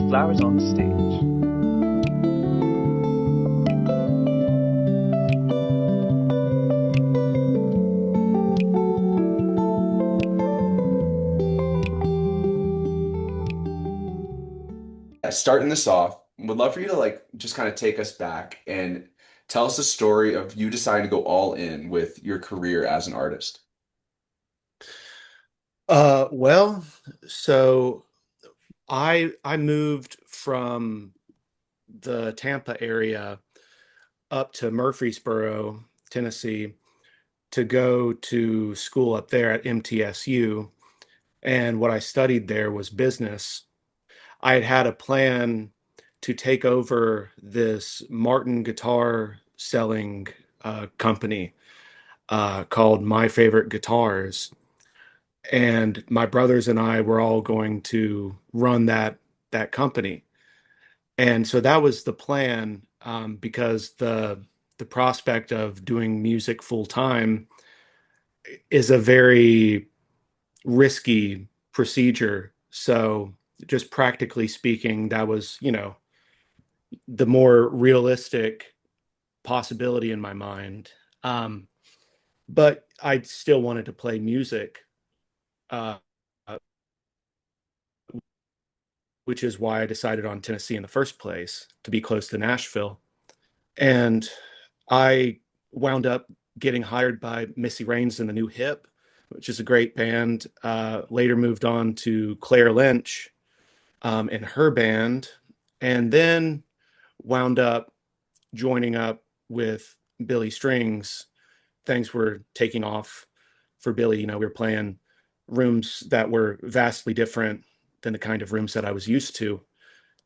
flowers on stage. Starting this off, would love for you to like just kind of take us back and tell us a story of you deciding to go all in with your career as an artist. Well, so I moved from the Tampa area up to Murfreesboro, Tennessee, to go to school up there at MTSU. And what I studied there was business. I had had a plan to take over this Martin guitar selling company called My Favorite Guitars. And my brothers and I were all going to run that company. And so that was the plan, because the prospect of doing music full time is a very risky procedure. So just practically speaking, that was, the more realistic possibility in my mind. Um, but I still wanted to play music, uh, which is why I decided on Tennessee in the first place, to be close to Nashville. And I wound up getting hired by Missy Raines and the New Hip, which is a great band. Later moved on to Claire Lynch, and her band, and then wound up joining up with Billy Strings. Things were taking off for Billy. We were playing rooms that were vastly different than the kind of rooms that I was used to,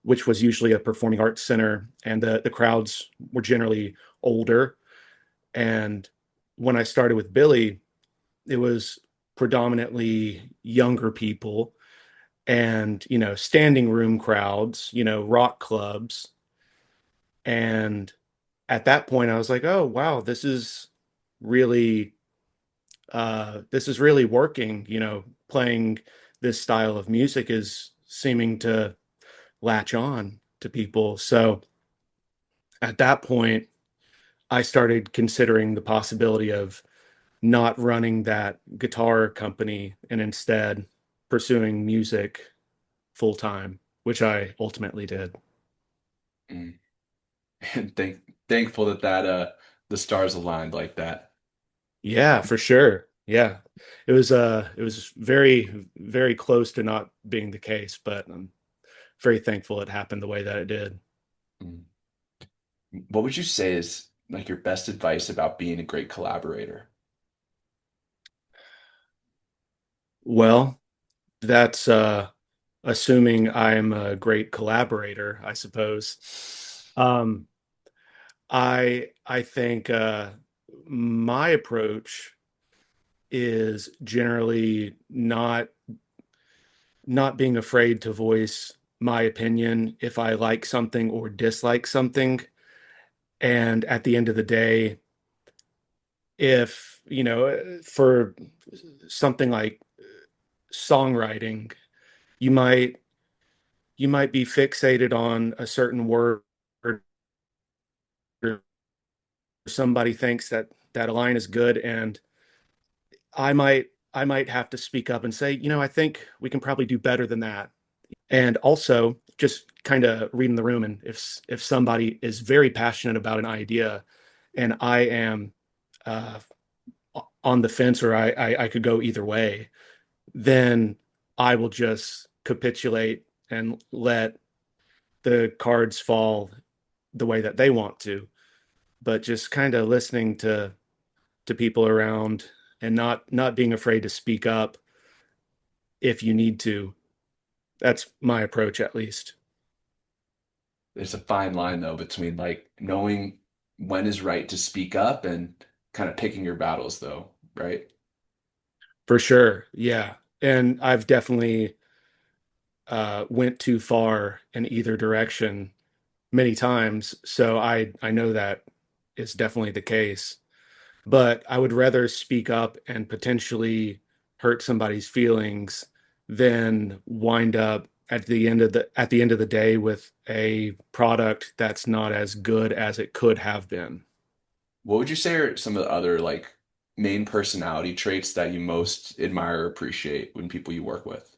which was usually a performing arts center, and the crowds were generally older. And when I started with Billy, it was predominantly younger people and, standing room crowds, rock clubs. And at that point, I was like, oh, wow, really, this is really working. Playing this style of music is seeming to latch on to people. So at that point, I started considering the possibility of not running that guitar company and instead pursuing music full time, which I ultimately did. Mm. And thankful that the stars aligned like that. Yeah, for sure. Yeah. It was very, very close to not being the case, but I'm very thankful it happened the way that it did. Mm. What would you say is like your best advice about being a great collaborator? Well, that's assuming I'm a great collaborator, I suppose. Um, I think my approach is generally not being afraid to voice my opinion if I like something or dislike something. And at the end of the day, if, for something like songwriting, you might you might be fixated on a certain word, or somebody thinks that a line is good, and I might have to speak up and say, I think we can probably do better than that. And also just kind of reading the room, and if somebody is very passionate about an idea and I am uh, on the fence, or I could go either way, then I will just capitulate and let the cards fall the way that they want to. But just kind of listening to people around and not being afraid to speak up if you need to. That's my approach, at least. There's a fine line though between like knowing when is right to speak up and kind of picking your battles though, right? For sure. Yeah. And I've definitely went too far in either direction many times. So I know that is definitely the case. But I would rather speak up and potentially hurt somebody's feelings than wind up at the end of the day with a product that's not as good as it could have been. What would you say are some of the other like main personality traits that you most admire or appreciate when people you work with?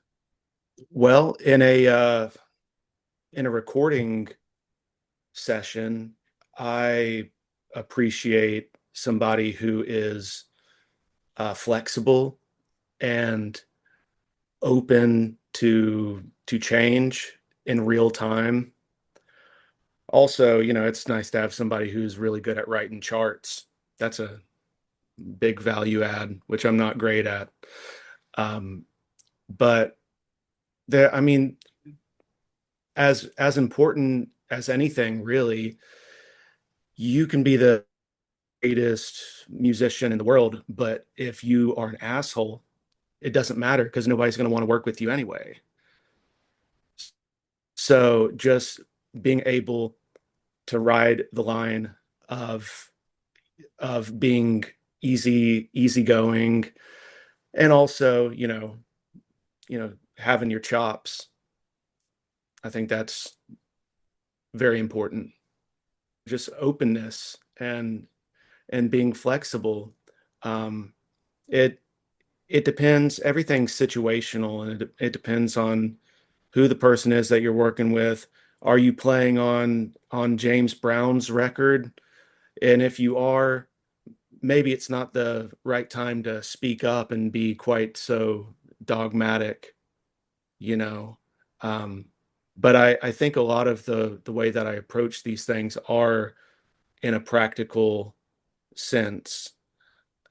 Well, in a recording session, I appreciate somebody who is flexible and open to change in real time. Also, it's nice to have somebody who's really good at writing charts. That's a big value add, which I'm not great at. Um, but I mean, as important as anything, really, you can be the greatest musician in the world, but if you are an asshole, it doesn't matter because nobody's going to want to work with you anyway. So just being able to ride the line of being easygoing, and also, having your chops. I think that's very important. Just openness and being flexible. Um, it it depends. Everything's situational, and it depends on who the person is that you're working with. Are you playing on James Brown's record? And if you are, maybe it's not the right time to speak up and be quite so dogmatic, you know. Um, but I think a lot of the way that I approach these things are in a practical sense.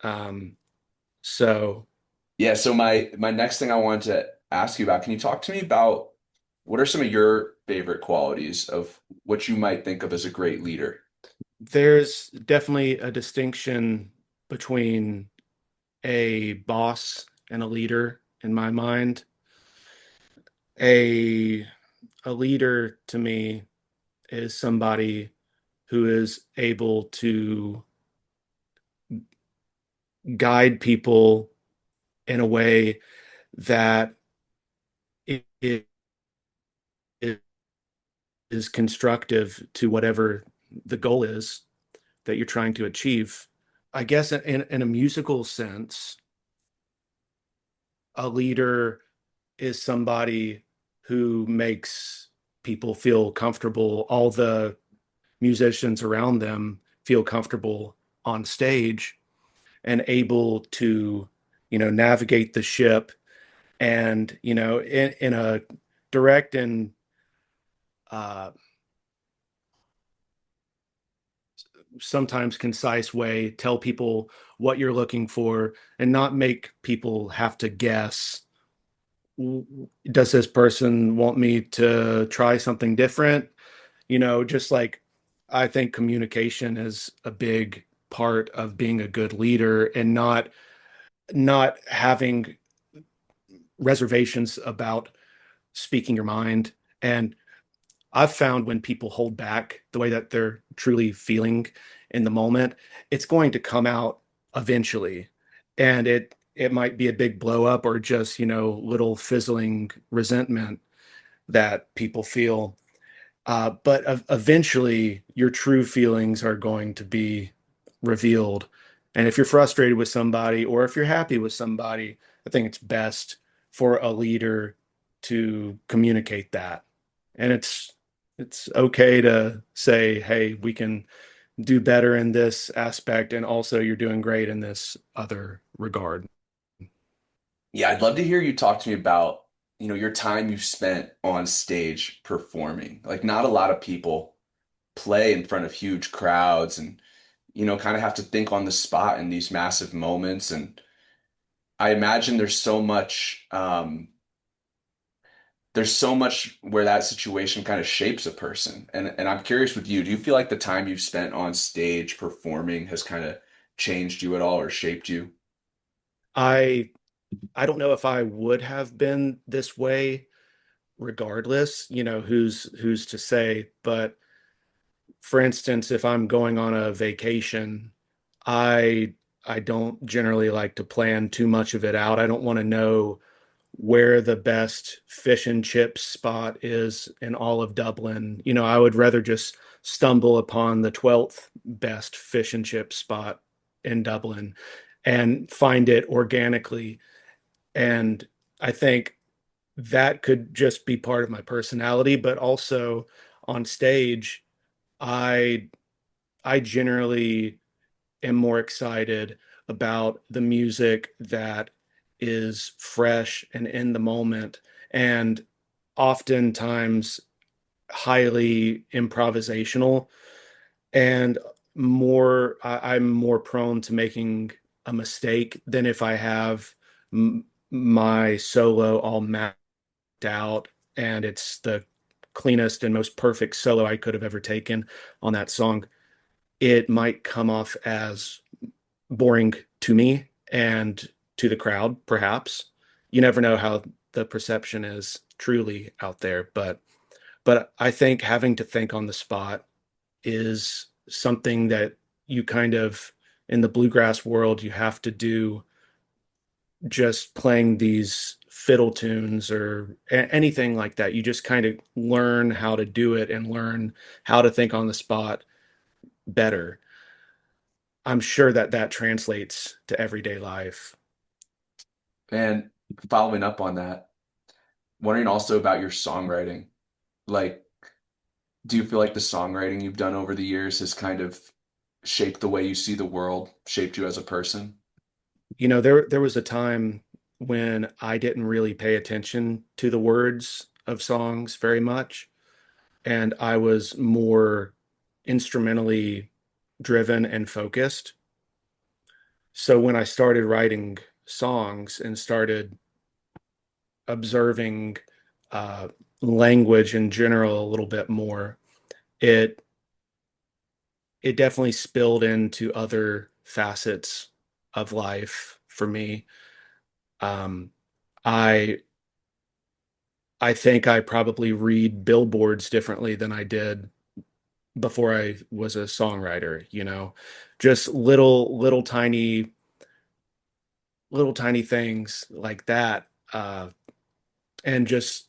Um, so Yeah, so my next thing I wanted to ask you about, can you talk to me about what are some of your favorite qualities of what you might think of as a great leader? there's definitely a distinction between a boss and a leader in my mind. A a leader to me is somebody who is able to guide people in a way that it is constructive to whatever the goal is that you're trying to achieve. I guess in a musical sense, a leader is somebody who makes people feel comfortable, all the musicians around them feel comfortable on stage and able to, navigate the ship and, in a direct and uh, sometimes concise way, tell people what you're looking for and not make people have to guess. Does this person want me to try something different? Just like I think communication is a big part of being a good leader, and not having reservations about speaking your mind. And I've found when people hold back the way that they're truly feeling in the moment, it's going to come out eventually. And it might be a big blow up or just, little fizzling resentment that people feel. But eventually, your true feelings are going to be revealed. And if you're frustrated with somebody or if you're happy with somebody, I think it's best for a leader to communicate that. And it's okay to say, "Hey, we can do better in this aspect, and also you're doing great in this other regard." Yeah, I'd love to hear you talk to me about, your time you've spent on stage performing. Like not a lot of people play in front of huge crowds and, kind of have to think on the spot in these massive moments. And I imagine there's so much where that situation kind of shapes a person. And I'm curious with you, do you feel like the time you've spent on stage performing has kind of changed you at all or shaped you? I I don't know if I would have been this way regardless, who's to say, but for instance, if I'm going on a vacation, I I don't generally like to plan too much of it out. I don't want to know where the best fish and chips spot is in all of Dublin. I would rather just stumble upon the 12th best fish and chip spot in Dublin and find it organically. And I think that could just be part of my personality, but also on stage, I I generally am more excited about the music that is fresh and in the moment, and oftentimes highly improvisational, and I'm more prone to making a mistake than if I have my solo all mapped out and it's the cleanest and most perfect solo I could have ever taken on that song. It might come off as boring to me and to the crowd, perhaps. You never know how the perception is truly out there, but I think having to think on the spot is something that you kind of in the bluegrass world you have to do, just playing these fiddle tunes or anything like that. You just kind of learn how to do it and learn how to think on the spot better. I'm sure that that translates to everyday life. And following up on that, wondering also about your songwriting. Like, do you feel like the songwriting you've done over the years has kind of shaped the way you see the world, shaped you as a person? There was a time when I didn't really pay attention to the words of songs very much, and I was more instrumentally driven and focused. So when I started writing songs and started observing uh, language in general a little bit more, it it definitely spilled into other facets of life for me. Um, I I think I probably read billboards differently than I did before I was a songwriter, just little tiny things like that. And just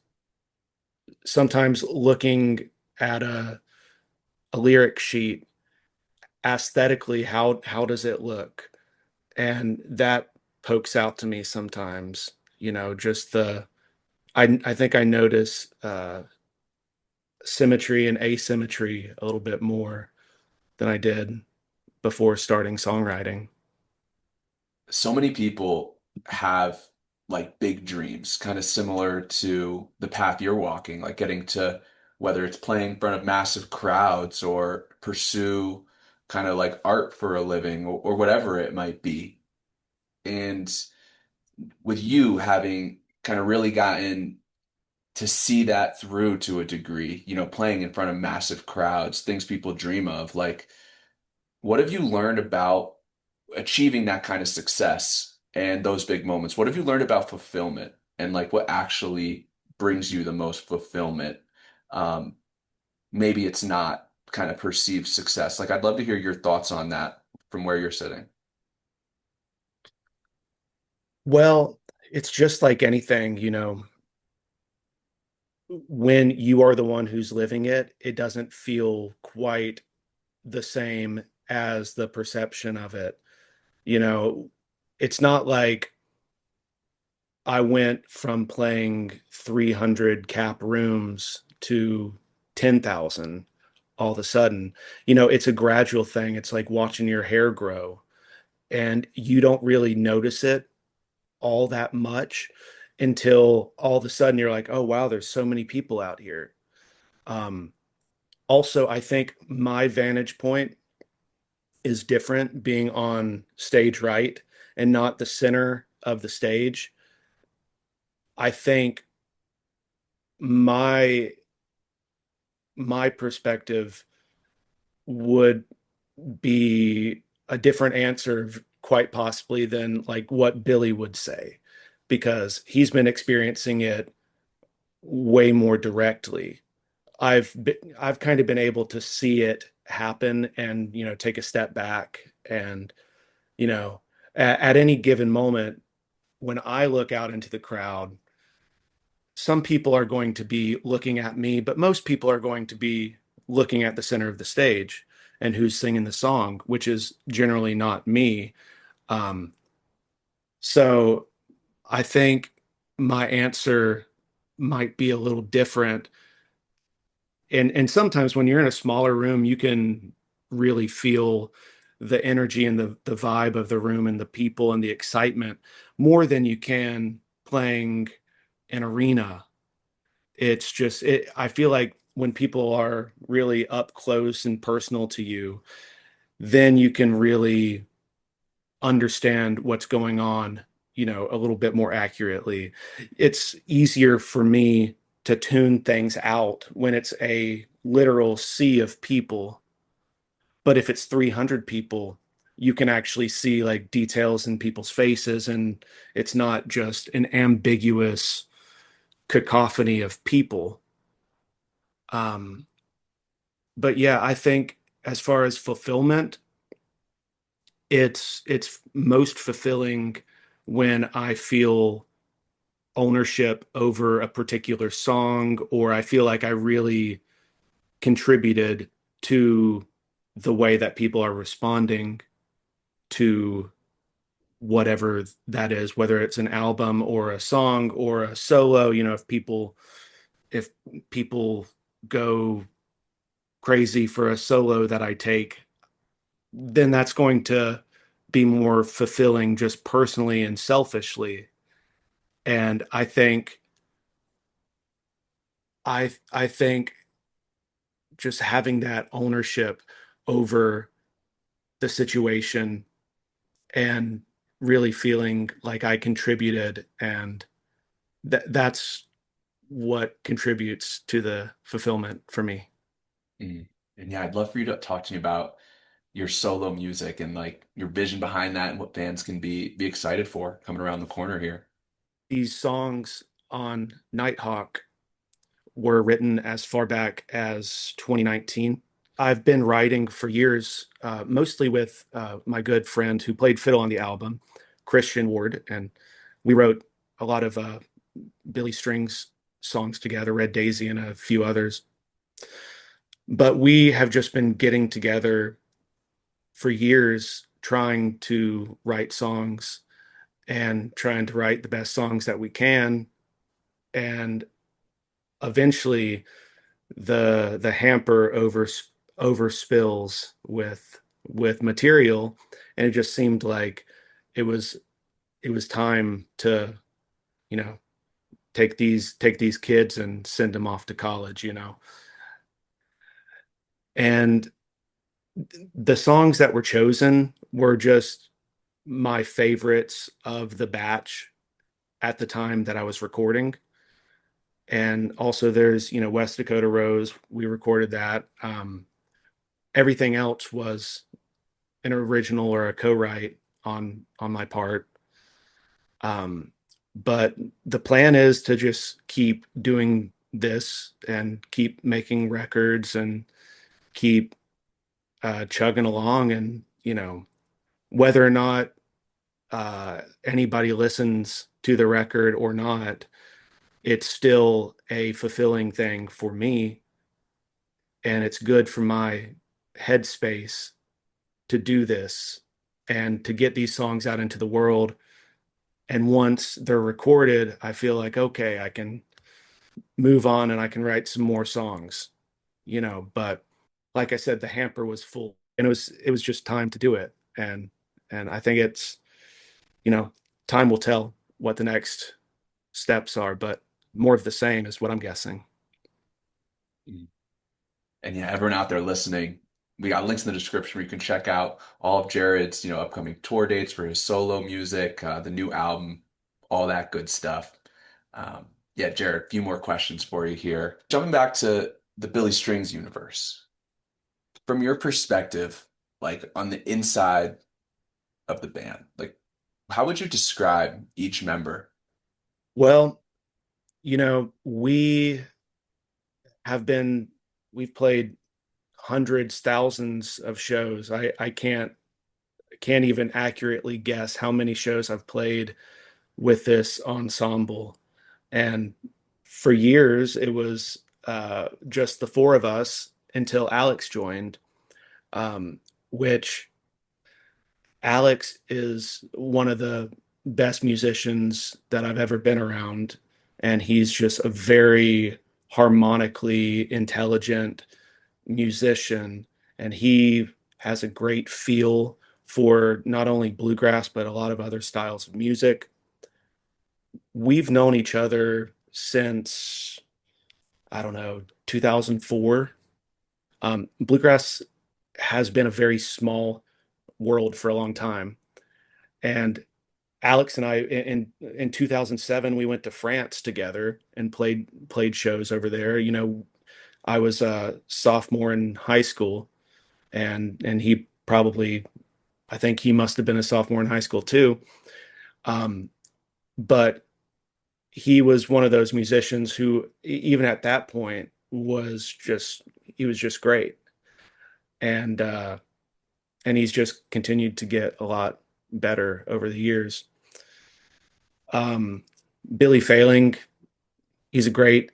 sometimes looking at a lyric sheet aesthetically, how does it look? And that pokes out to me sometimes, just I think I notice symmetry and asymmetry a little bit more than I did before starting songwriting. So many people have like big dreams, kind of similar to the path you're walking, like getting to whether it's playing in front of massive crowds or pursue kind of like art for a living or whatever it might be. And with you having kind of really gotten to see that through to a degree, playing in front of massive crowds, things people dream of, like what have you learned about achieving that kind of success and those big moments? What have you learned about fulfillment and like what actually brings you the most fulfillment? Um, Maybe it's not kind of perceived success. Like I'd love to hear your thoughts on that from where you're sitting. Well, it's just like anything, when you are the one who's living it, it doesn't feel quite the same as the perception of it. You know, it's not like I went from playing 300 cap rooms to 10,000 all of a sudden. It's a gradual thing. It's like watching your hair grow, and you don't really notice it all that much until all of a sudden you're like, oh, wow, there's so many people out here. Um, Also, I think my vantage point is different being on stage right and not the center of the stage. I think my my perspective would be a different answer quite possibly than like what Billy would say, because he's been experiencing it way more directly. I've kind of been able to see it happen and take a step back and you know at any given moment when I look out into the crowd, some people are going to be looking at me, but most people are going to be looking at the center of the stage and who's singing the song, which is generally not me. Um, so I think my answer might be a little different. And sometimes when you're in a smaller room, you can really feel the energy and the vibe of the room and the people and the excitement more than you can playing an arena. It's just I feel like when people are really up close and personal to you, then you can really understand what's going on, a little bit more accurately. It's easier for me to tune things out when it's a literal sea of people. But if it's 300 people, you can actually see like details in people's faces, and it's not just an ambiguous cacophony of people. Um, but yeah, I think as far as fulfillment, it's most fulfilling when I feel ownership over a particular song, or I feel like I really contributed to the way that people are responding to whatever that is, whether it's an album or a song or a solo. If people go crazy for a solo that I take, then that's going to be more fulfilling just personally and selfishly. And I think just having that ownership over the situation and really feeling like I contributed, and that's what contributes to the fulfillment for me. Mm. And yeah, I'd love for you to talk to me about your solo music and like your vision behind that and what fans can be excited for coming around the corner here. These songs on Nighthawk were written as far back as 2019. I've been writing for years, mostly with my good friend who played fiddle on the album, Christian Ward, and we wrote a lot of Billy Strings songs together, Red Daisy, and a few others. But we have just been getting together for years, trying to write songs and trying to write the best songs that we can. And eventually, the hamper overspills with material, and it just seemed like it was it was time to you know take these kids and send them off to college. And the songs that were chosen were just my favorites of the batch at the time that I was recording. And also there's West Dakota Rose, we recorded that. Everything else was an original or a co-write on my part. But the plan is to just keep doing this and keep making records and keep chugging along, and whether or not anybody listens to the record or not, it's still a fulfilling thing for me, and it's good for my headspace to do this and to get these songs out into the world. And once they're recorded, I feel like, okay, I can move on and I can write some more songs. But like I said, the hamper was full, and it was just time to do it. And I think it's, you know, time will tell what the next steps are, but more of the same is what I'm guessing. Mm. And yeah, everyone out there listening, we got links in the description where you can check out all of Jared's, upcoming tour dates for his solo music, the new album, all that good stuff. Yeah, Jared, a few more questions for you here. Jumping back to the Billy Strings universe, from your perspective, like on the inside of the band, like how would you describe each member? Well, have been, we've played hundreds, thousands of shows. I can't even accurately guess how many shows I've played with this ensemble. And for years it was just the four of us until Alex joined, which Alex is one of the best musicians that I've ever been around, and he's just a very harmonically intelligent musician, and he has a great feel for not only bluegrass but a lot of other styles of music. We've known each other since, I don't know, 2004. Bluegrass has been a very small world for a long time. And Alex and I in 2007 we went to France together and played shows over there. I was a sophomore in high school, and he probably, I think he must have been a sophomore in high school too. Um, but he was one of those musicians who, even at that point, he was just great, and and he's just continued to get a lot better over the years. Um, Billy Failing, he's a great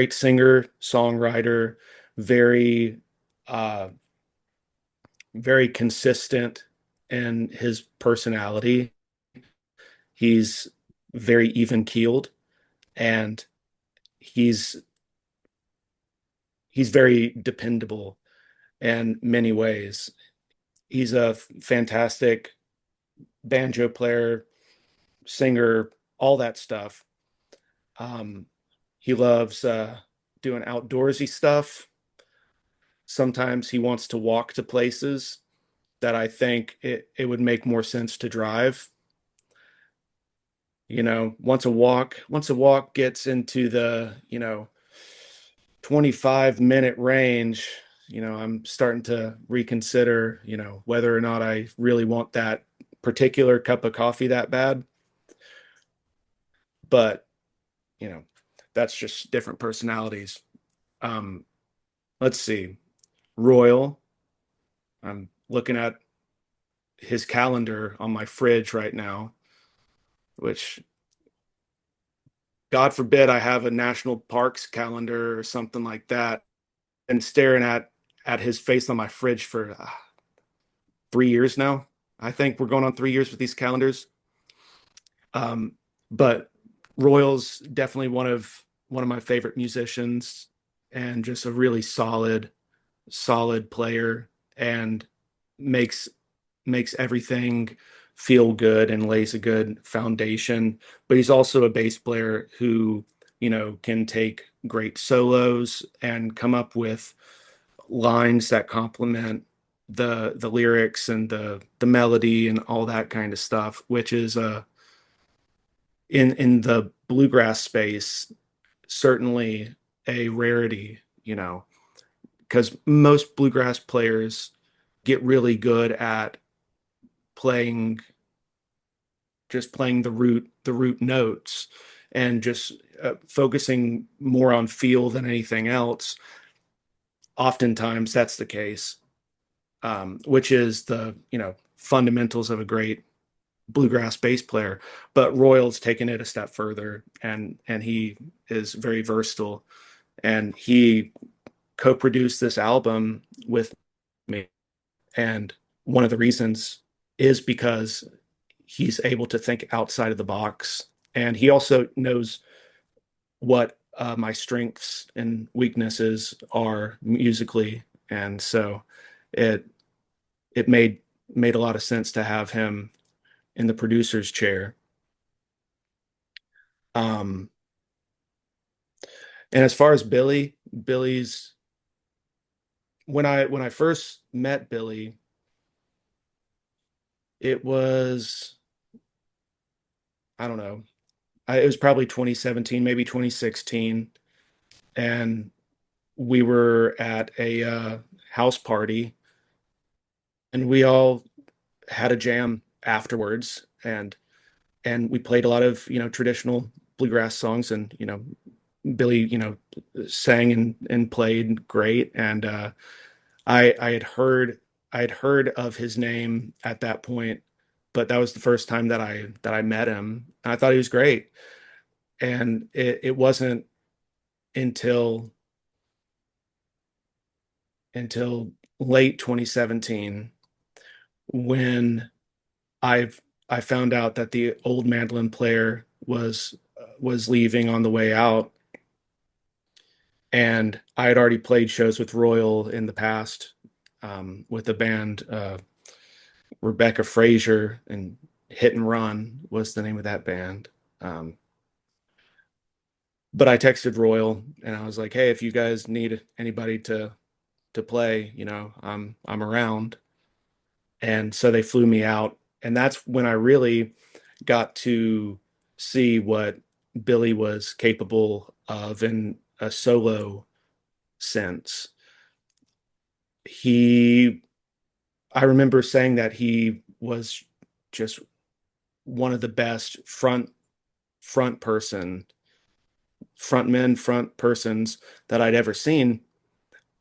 singer, songwriter, very uh, very consistent in his personality. He's very even keeled, and he's he's very dependable in many ways. He's a fantastic banjo player, singer, all that stuff. Um, he loves doing outdoorsy stuff. Sometimes he wants to walk to places that I think it would make more sense to drive. Once a walk gets into the, 25-minute range, I'm starting to reconsider, whether or not I really want that particular cup of coffee that bad. But, you know, that's just different personalities. Um, let's see. Royal, I'm looking at his calendar on my fridge right now, which, God forbid I have a national parks calendar or something like that, and staring at his face on my fridge for 3 years now. I think we're going on 3 years with these calendars. But Royal's definitely one of my favorite musicians, and just a really solid player, and makes makes everything feel good and lays a good foundation. But he's also a bass player who, can take great solos and come up with lines that complement the lyrics and the melody and all that kind of stuff, which is in the bluegrass space certainly a rarity, because most bluegrass players get really good at playing just playing the root notes, and just focusing more on feel than anything else. Oftentimes that's the case, which is the fundamentals of a great bluegrass bass player. But Royal's taken it a step further, and he is very versatile, and he co-produced this album with me. And one of the reasons is because he's able to think outside of the box, and he also knows what my strengths and weaknesses are musically, and so it it made a lot of sense to have him in the producer's chair. Um, and as far as Billy's, when I first met Billy, it was, I don't know, it was probably 2017, maybe 2016, and we were at a house party, and we all had a jam afterwards, and we played a lot of traditional bluegrass songs, and Billy sang and played great, and I had heard of his name at that point, but that was the first time that I met him, and I thought he was great. And it wasn't until until late 2017 when I've I found out that the old mandolin player was leaving on the way out, and I had already played shows with Royal in the past, with the band Rebecca Frazier, and Hit and Run was the name of that band. Um, but I texted Royal and I was like, "Hey, if you guys need anybody to play, I'm around." And so they flew me out, and that's when I really got to see what Billy was capable of in a solo sense. He, I remember saying that he was just one of the best front person, front persons that I'd ever seen,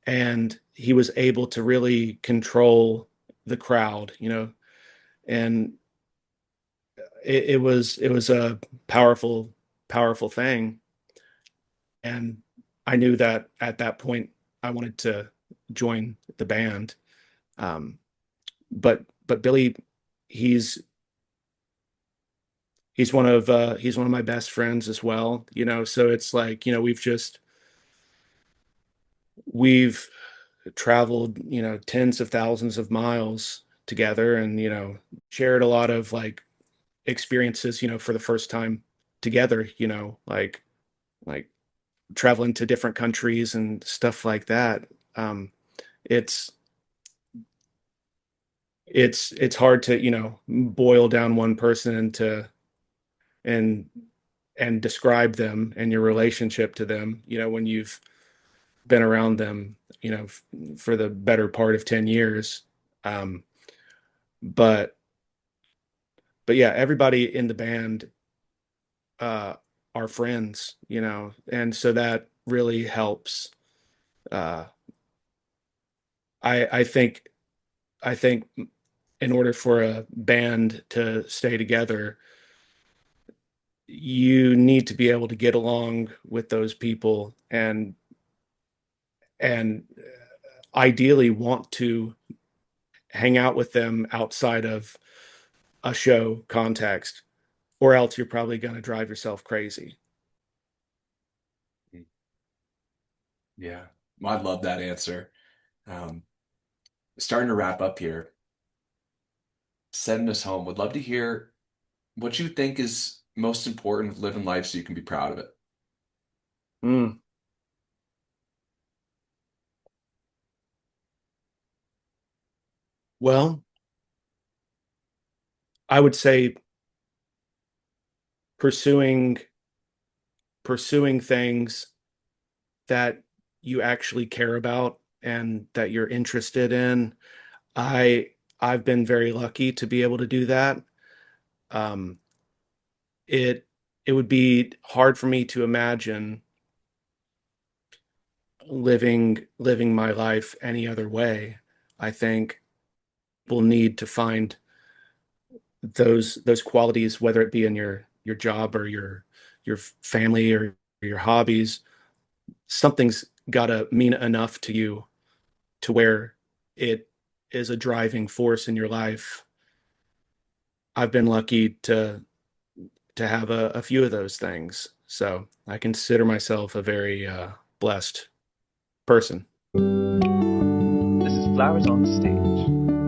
and he was able to really control the crowd, and it was a powerful thing. And I knew that at that point I wanted to join the band. Um, but Billy, he's he's one of my best friends as well. So it's like, we've traveled, tens of thousands of miles together, and shared a lot of like experiences, for the first time together, like traveling to different countries and stuff like that. Um, it's it's hard to, boil down one person and and describe them and your relationship to them, when you've been around them, for the better part of 10 years. Um, but but yeah, everybody in the band uh are friends, and so that really helps. Uh I think I think in order for a band to stay together, you need to be able to get along with those people, and ideally want to hang out with them outside of a show context, or else you're probably going to drive yourself crazy. Yeah. Well, I love that answer. Um, Starting to wrap up here, sending us home. Would love to hear what you think is most important with living life so you can be proud of it. Mm. Well, I would say pursuing things that you actually care about and that you're interested in. I I've been very lucky to be able to do that. Um, it it would be hard for me to imagine living my life any other way. I think people need to find those qualities, whether it be in your job or your family or your hobbies. Something's got to mean enough to you to where it is a driving force in your life. I've been lucky to have a few of those things, so I consider myself a very blessed person. This is Flowers on Stage.